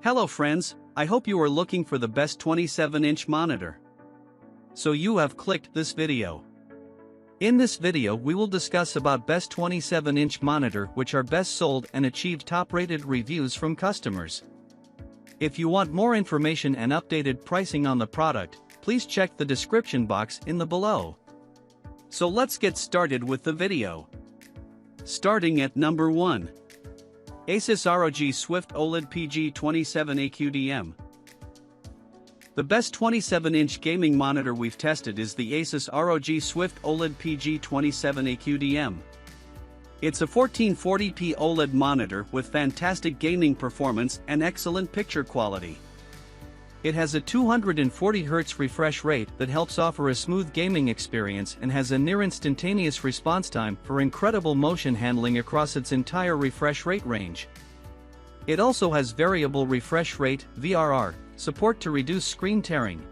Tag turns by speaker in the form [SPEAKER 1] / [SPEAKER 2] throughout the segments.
[SPEAKER 1] Hello friends, I hope you are looking for the best 27-inch monitor. So you have clicked this video. In this video we will discuss about best 27-inch monitor which are best sold and achieved top-rated reviews from customers. If you want more information and updated pricing on the product, please check the description box in the below. So let's get started with the video. Starting at number 1. Asus ROG Swift OLED G27Q DM. The best 27-inch gaming monitor we've tested is the Asus ROG Swift OLED G27Q DM. It's a 1440p OLED monitor with fantastic gaming performance and excellent picture quality. It has a 240Hz refresh rate that helps offer a smooth gaming experience and has a near-instantaneous response time for incredible motion handling across its entire refresh rate range. It also has variable refresh rate (VRR) support to reduce screen tearing.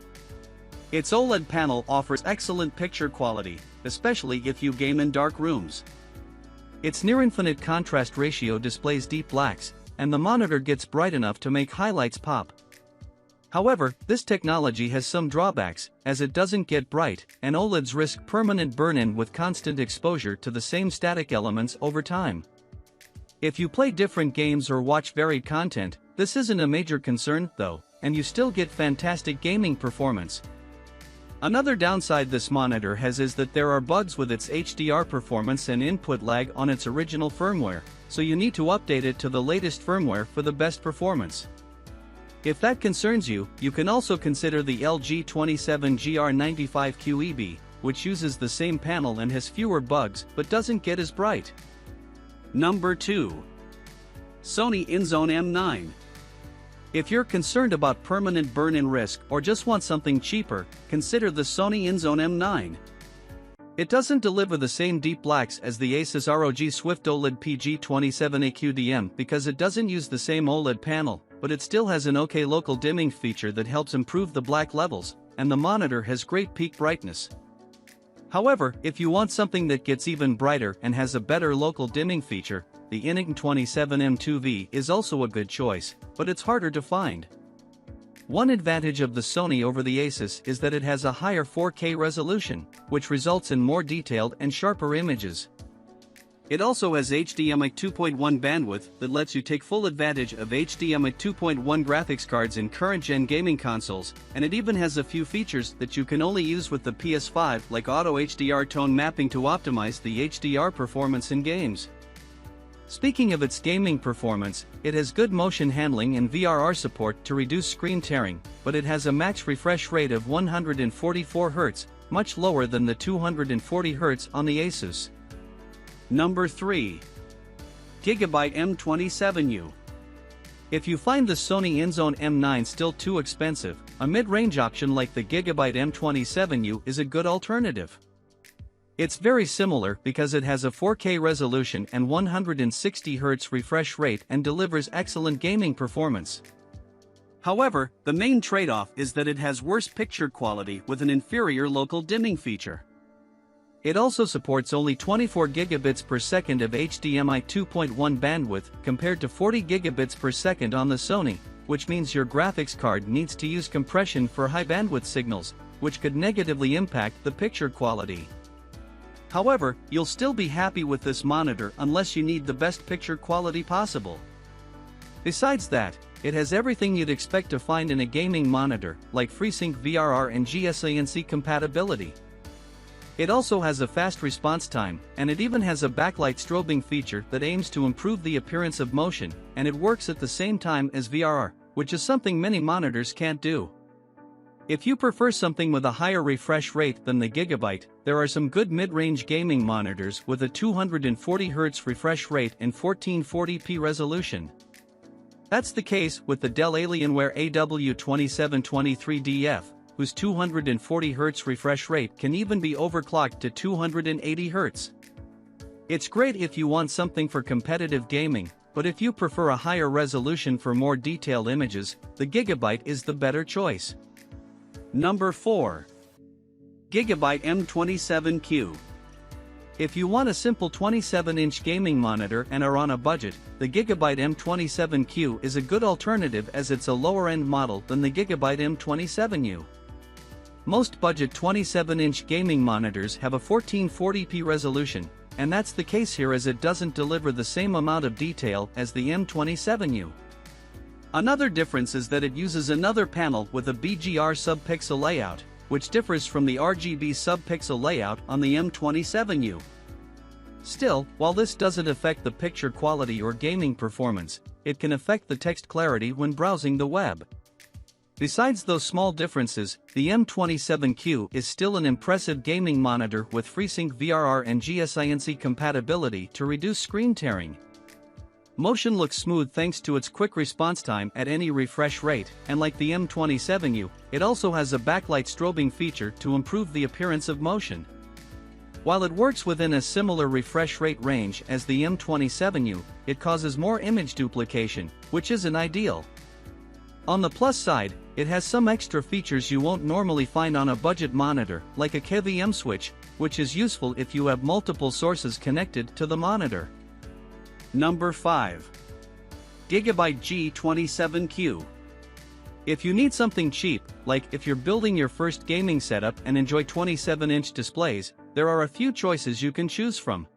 [SPEAKER 1] Its OLED panel offers excellent picture quality, especially if you game in dark rooms. Its near-infinite contrast ratio displays deep blacks, and the monitor gets bright enough to make highlights pop. However, this technology has some drawbacks, as it doesn't get bright, and OLEDs risk permanent burn-in with constant exposure to the same static elements over time. If you play different games or watch varied content, this isn't a major concern, though, and you still get fantastic gaming performance. Another downside this monitor has is that there are bugs with its HDR performance and input lag on its original firmware, so you need to update it to the latest firmware for the best performance. If that concerns you, you can also consider the LG G27Q EB, which uses the same panel and has fewer bugs but doesn't get as bright. Number 2. Sony INZONE M9. If you're concerned about permanent burn-in risk or just want something cheaper, consider the Sony INZONE M9. It doesn't deliver the same deep blacks as the Asus ROG Swift OLED G27Q DM because it doesn't use the same OLED panel, but it still has an OK local dimming feature that helps improve the black levels, and the monitor has great peak brightness. However, if you want something that gets even brighter and has a better local dimming feature, the INZONE M27M2V is also a good choice, but it's harder to find. One advantage of the Sony over the Asus is that it has a higher 4K resolution, which results in more detailed and sharper images. It also has HDMI 2.1 bandwidth that lets you take full advantage of HDMI 2.1 graphics cards in current-gen gaming consoles, and it even has a few features that you can only use with the PS5 like auto HDR tone mapping to optimize the HDR performance in games. Speaking of its gaming performance, it has good motion handling and VRR support to reduce screen tearing, but it has a max refresh rate of 144Hz, much lower than the 240Hz on the Asus. Number 3. Gigabyte M27U. If you find the Sony INZONE M9 still too expensive, a mid-range option like the Gigabyte M27U is a good alternative. It's very similar because it has a 4K resolution and 160Hz refresh rate and delivers excellent gaming performance. However, the main trade-off is that it has worse picture quality with an inferior local dimming feature. It also supports only 24 gigabits per second of HDMI 2.1 bandwidth compared to 40 gigabits per second on the Sony, which means your graphics card needs to use compression for high bandwidth signals, which could negatively impact the picture quality. However, you'll still be happy with this monitor unless you need the best picture quality possible. Besides that, it has everything you'd expect to find in a gaming monitor, like FreeSync VRR and GSANC compatibility. It also has a fast response time, and it even has a backlight strobing feature that aims to improve the appearance of motion, and it works at the same time as VRR, which is something many monitors can't do. If you prefer something with a higher refresh rate than the Gigabyte, there are some good mid-range gaming monitors with a 240Hz refresh rate and 1440p resolution. That's the case with the Dell Alienware AW2723DF, whose 240Hz refresh rate can even be overclocked to 280Hz. It's great if you want something for competitive gaming, but if you prefer a higher resolution for more detailed images, the Gigabyte is the better choice. Number 4. Gigabyte M27Q. If you want a simple 27-inch gaming monitor and are on a budget, the Gigabyte M27Q is a good alternative as it's a lower-end model than the Gigabyte M27U. Most budget 27-inch gaming monitors have a 1440p resolution, and that's the case here as it doesn't deliver the same amount of detail as the M27U. Another difference is that it uses another panel with a BGR subpixel layout, which differs from the RGB subpixel layout on the M27U. Still, while this doesn't affect the picture quality or gaming performance, it can affect the text clarity when browsing the web. Besides those small differences, the M27Q is still an impressive gaming monitor with FreeSync VRR and GSINC compatibility to reduce screen tearing. Motion looks smooth thanks to its quick response time at any refresh rate, and like the M27U, it also has a backlight strobing feature to improve the appearance of motion. While it works within a similar refresh rate range as the M27U, it causes more image duplication, which isn't ideal. On the plus side, it has some extra features you won't normally find on a budget monitor, like a KVM switch, which is useful if you have multiple sources connected to the monitor. Number 5. Gigabyte G27Q. If you need something cheap, like if you're building your first gaming setup and enjoy 27-inch displays, there are a few choices you can choose from.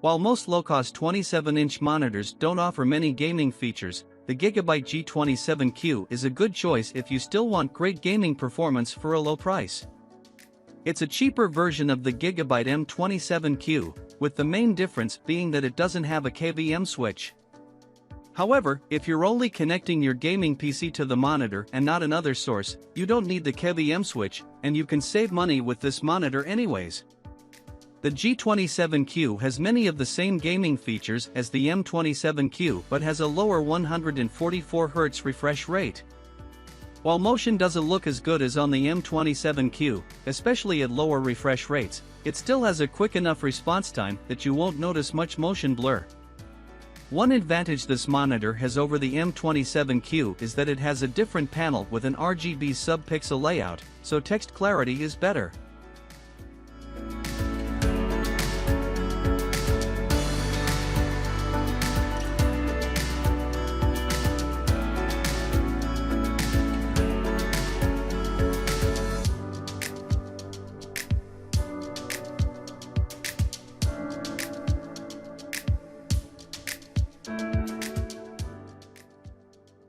[SPEAKER 1] While most low-cost 27-inch monitors don't offer many gaming features, the Gigabyte G27Q is a good choice if you still want great gaming performance for a low price. It's a cheaper version of the Gigabyte M27Q, with the main difference being that it doesn't have a KVM switch. However, if you're only connecting your gaming PC to the monitor and not another source, you don't need the KVM switch, and you can save money with this monitor anyways. The G27Q has many of the same gaming features as the M27Q but has a lower 144Hz refresh rate. While motion doesn't look as good as on the M27Q, especially at lower refresh rates, it still has a quick enough response time that you won't notice much motion blur. One advantage this monitor has over the M27Q is that it has a different panel with an RGB subpixel layout, so text clarity is better.